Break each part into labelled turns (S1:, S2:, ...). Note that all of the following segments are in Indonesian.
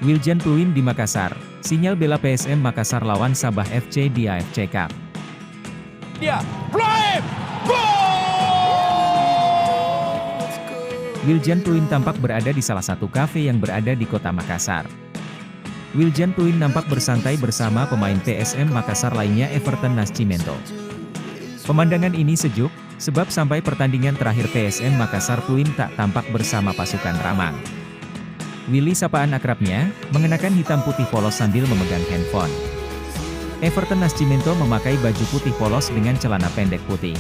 S1: Wiljan Pluim di Makassar, sinyal bela PSM Makassar lawan Sabah FC di AFC Cup.
S2: Dia, Pluim!
S1: Wiljan Pluim tampak berada di salah satu kafe yang berada di kota Makassar. Wiljan Pluim nampak bersantai bersama pemain PSM Makassar lainnya Everton Nascimento. Pemandangan ini sejuk, sebab sampai pertandingan terakhir PSM Makassar Pluim tak tampak bersama pasukan Ramang. Willy sapaan akrabnya, mengenakan hitam putih polos sambil memegang handphone. Everton Nascimento memakai baju putih polos dengan celana pendek putih.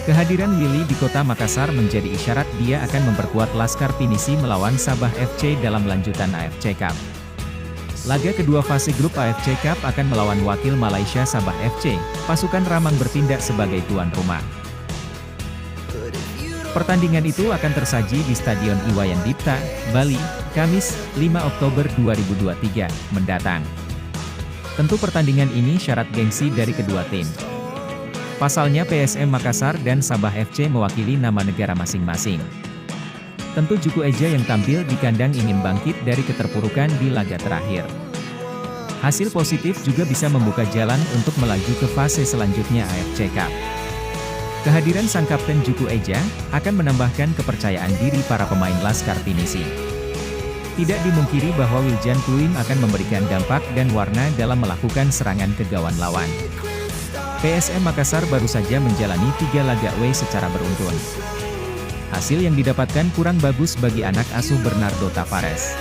S1: Kehadiran Willy di kota Makassar menjadi isyarat dia akan memperkuat Laskar Pinisi melawan Sabah FC dalam lanjutan AFC Cup. Laga kedua fase grup AFC Cup akan melawan wakil Malaysia Sabah FC, pasukan Ramang bertindak sebagai tuan rumah. Pertandingan itu akan tersaji di Stadion Iwayan Dipta, Bali, Kamis, 5 Oktober 2023, mendatang. Tentu pertandingan ini syarat gengsi dari kedua tim. Pasalnya PSM Makassar dan Sabah FC mewakili nama negara masing-masing. Tentu Juku Eja yang tampil di kandang ingin bangkit dari keterpurukan di laga terakhir. Hasil positif juga bisa membuka jalan untuk melaju ke fase selanjutnya AFC Cup. Kehadiran sang kapten Juku Eja akan menambahkan kepercayaan diri para pemain Laskar Pinisi. Tidak dimungkiri bahwa Wiljan Pluim akan memberikan dampak dan warna dalam melakukan serangan ke gawang lawan. PSM Makassar baru saja menjalani 3 laga away secara beruntun. Hasil yang didapatkan kurang bagus bagi anak asuh Bernardo Tavares.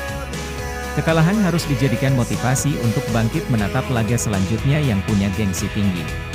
S1: Kekalahan harus dijadikan motivasi untuk bangkit menatap laga selanjutnya yang punya gengsi tinggi.